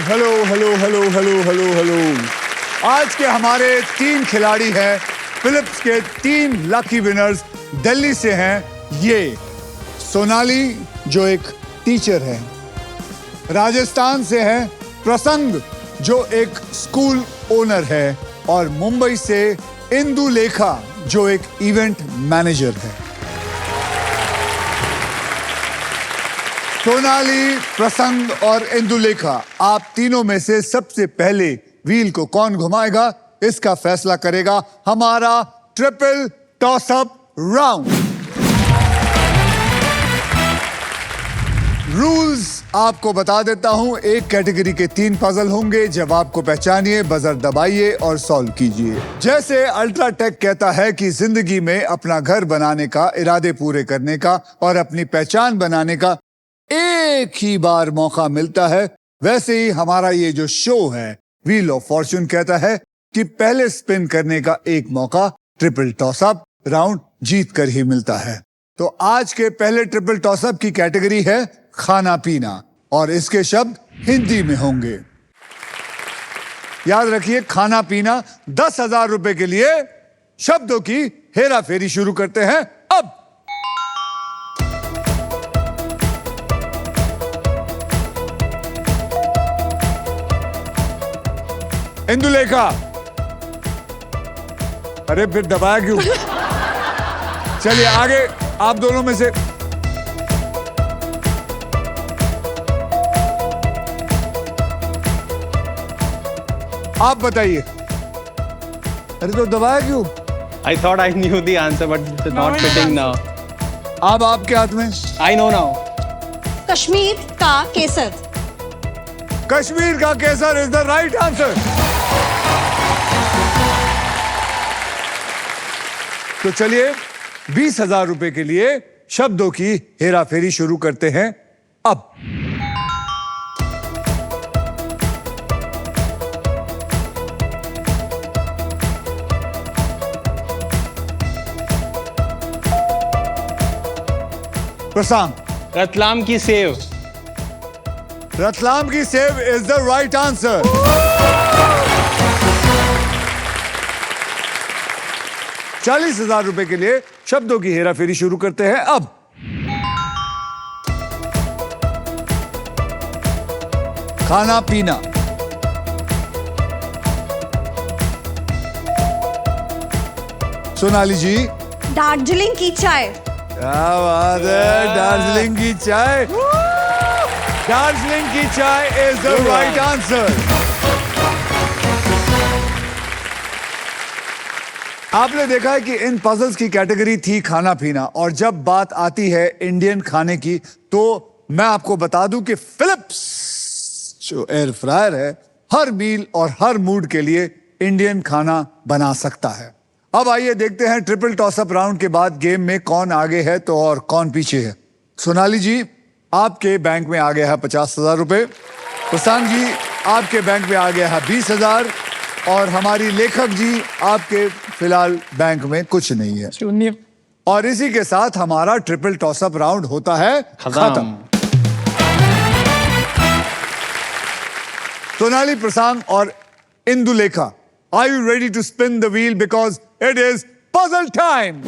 Hello hello hello hello hello hello. आज के हमारे 3 खिलाड़ी हैं फिलिप्स के 3 लकी विनर्स। दिल्ली से हैं ये सोनाली जो एक टीचर है, राजस्थान से है प्रसंग जो एक स्कूल ओनर है, और मुंबई से इंदुलेखा जो एक इवेंट मैनेजर है। सोनाली, प्रसंग और इंदुलेखा, आप तीनों में से सबसे पहले व्हील को कौन घुमाएगा इसका फैसला करेगा हमारा triple toss up round. Rules आपको बता देता हूं। एक कैटेगरी के 3 पजल होंगे। जब आपको पहचानिए बजर दबाइए और सॉल्व कीजिए। जैसे अल्ट्राटेक कहता है कि जिंदगी में अपना घर बनाने का, इरादे पूरे करने का और अपनी पहचान बनाने का एक ही बार मौका मिलता है, वैसे ही हमारा ये जो शो है व्हील ऑफ फॉर्च्यून कहता है कि पहले स्पिन करने का एक मौका ट्रिपल टॉस अप राउंड जीत कर ही मिलता है। तो आज के पहले ट्रिपल टॉस अप की कैटेगरी है खाना पीना, और इसके शब्द हिंदी में होंगे। याद रखिए, खाना पीना। 10,000 रुपए के लिए शब्दों की हेरा फेरी शुरू करते हैं अब। इंदुलेखा, अरे फिर दबाया क्यों? चलिए आगे, आप दोनों में से आप बताइए। अरे तो दबाया क्यों? I thought I knew the answer, but it's not fitting now. अब आपके हाथ में। I know now. कश्मीर का केसर। कश्मीर का केसर इज द राइट आंसर। तो चलिए 20,000 रुपए के लिए शब्दों की हेरा फेरी शुरू करते हैं अब। प्रशांत, रतलाम की सेव। रतलाम की save is the right answer. ₹40,000 के लिए शब्दों की हेरा फेरी शुरू करते हैं अब। खाना पीना। सोनाली जी। दार्जिलिंग की चाय। क्या बात है, दार्जिलिंग की चाय। दार्जिलिंग की चाय इज द राइट आंसर। आपने देखा है कि इन पजल्स की कैटेगरी थी खाना पीना, और जब बात आती है इंडियन खाने की तो मैं आपको बता दूं कि फिलिप्स जो एयर फ्रायर है हर मील और हर मूड के लिए इंडियन खाना बना सकता है। अब आइए देखते हैं ट्रिपल टॉस अप राउंड के बाद गेम में कौन आगे है तो और कौन पीछे है। सोनाली जी, आपके बैंक में आ गया है 50,000 रुपए। प्रशांत जी, आपके बैंक में आ गया है 20,000, और हमारी लेखक जी, आपके फिलहाल बैंक में कुछ नहीं है, शून्य। और इसी के साथ हमारा ट्रिपल टॉस अप राउंड होता है खत्म। सोनाली, प्रशांत और Indulekha, are you ready to spin the wheel because it is puzzle time.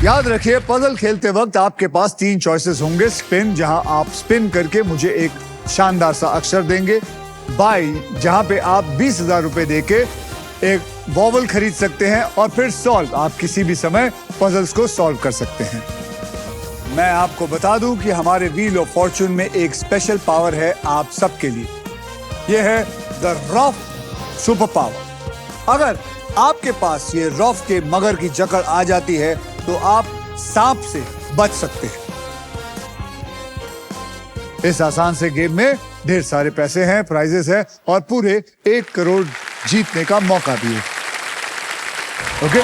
याद रखिए, पजल खेलते वक्त आपके पास 3 चॉइसेस होंगे। स्पिन, जहां आप स्पिन करके मुझे एक शानदार सा अक्षर देंगे। बाई, जहां पे आप 20,000 रुपए देके एक वॉवल खरीद सकते हैं। और फिर सॉल्व, आप किसी भी समय पजल्स को सॉल्व कर सकते हैं। मैं आपको बता दूं कि हमारे व्हील ऑफ फॉर्च्यून में एक स्पेशल पावर है आप सबके लिए। यह है द रॉफ सुपर पावर। अगर आपके पास ये रॉफ के मगर की जकड़ आ जाती है तो आप सांप से बच सकते हैं। इस आसान से गेम में ढेर सारे पैसे हैं, प्राइजेस हैं, और पूरे 1 करोड़ जीतने का मौका भी है। ओके,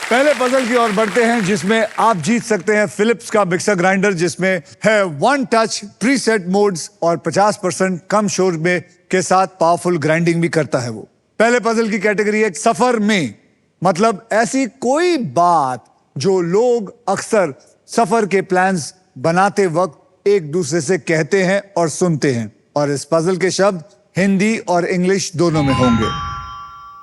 पहले पजल की ओर बढ़ते हैं जिसमें आप जीत सकते हैं फिलिप्स का मिक्सर ग्राइंडर, जिसमें है 1 टच प्रीसेट मोड्स और 50% कम शोर में के साथ पावरफुल ग्राइंडिंग भी करता है वो। पहले पजल की कैटेगरी है सफर में, मतलब ऐसी कोई बात जो लोग अक्सर सफर के प्लान्स बनाते वक्त एक दूसरे से कहते हैं और सुनते हैं, और इस पजल के शब्द हिंदी और इंग्लिश दोनों में होंगे।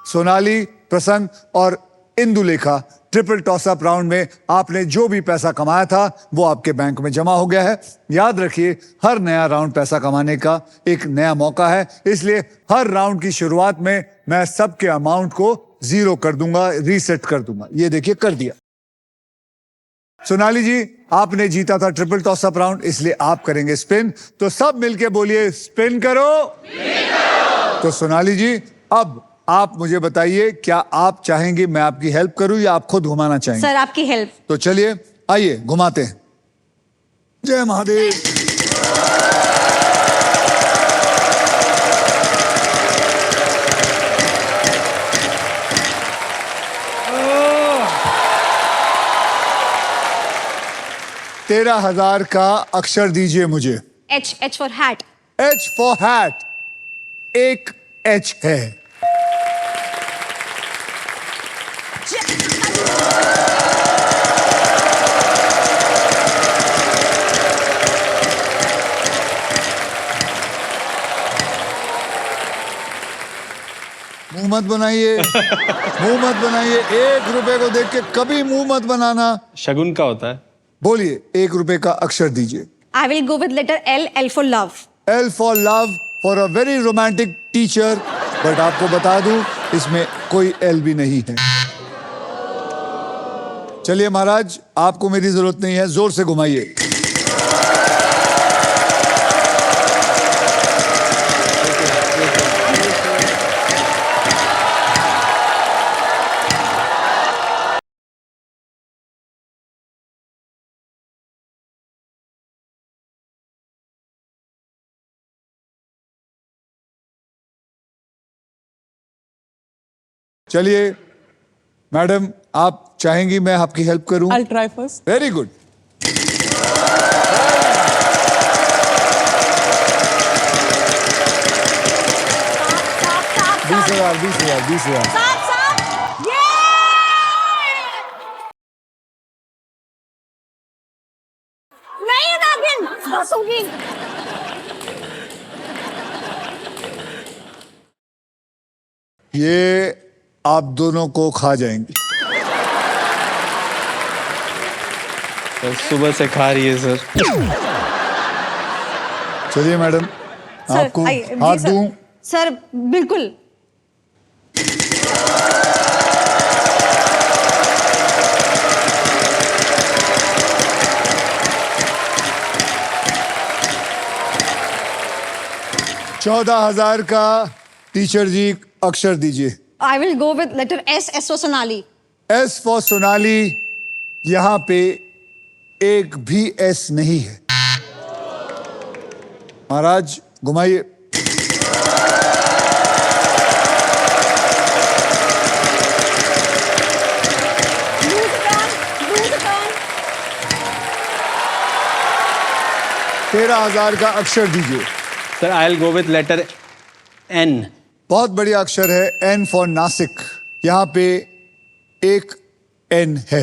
सोनाली, प्रसन्न और Indulekha, triple toss up round में आपने जो भी पैसा कमाया था वो आपके बैंक में जमा हो गया है। याद रखिए, हर नया राउंड पैसा कमाने का एक नया मौका है, इसलिए हर राउंड की शुरुआत में मैं सबके अमाउंट को 0 कर दूंगा, रीसेट कर दूंगा। ये देखिए, कर दिया। सोनाली जी, आपने जीता था ट्रिपल टॉस अप राउंड, इसलिए आप करेंगे स्पिन। तो सब मिलके बोलिए, स्पिन करो। तो सोनाली जी, अब आप मुझे बताइए, क्या आप चाहेंगे मैं आपकी हेल्प करूं या आप खुद घुमाना चाहेंगे? सर आपकी हेल्प। तो चलिए, आइए घुमाते हैं। जय महादेव। तेरह 13,000 का अक्षर दीजिए मुझे। H for hat. H for hat. एक H है। मुंह मत बनाइए, मुंह मत बनाइए। 1 रुपए को देख के कभी मुंह मत बनाना। शगुन का होता है। बोलिए, 1 रुपए का अक्षर दीजिए। I will go with letter L for love. L for love, for a very romantic teacher. But आपको बता दूं, इसमें कोई L भी नहीं है। चलिए महाराज, आपको मेरी जरूरत नहीं है, जोर से घुमाइए। चलिए मैडम, आप चाहेंगी मैं आपकी हेल्प करूं? I'll try first. Very good. 20,000, 20,000, 20,000। साफ साफ। ये नहीं नागिन, बस होगी। ये आप दोनों को खा जाएंगी। सर सुबह से खा रही है सर। चलिए मैडम, सर, आपको आइए, जी हाथ सर। दूं? सर बिल्कुल। $14,000 का टीचर जी अक्षर दीजिए। I will go with letter S for Sonali. S for Sonali. यहां पे एक भी S नहीं है। महाराज घुमाइए। Loose turn. 13,000 का अक्षर दीजिए। Sir I will go with letter N। बहुत बढ़िया अक्षर है, N फॉर नासिक। यहां पे एक N है।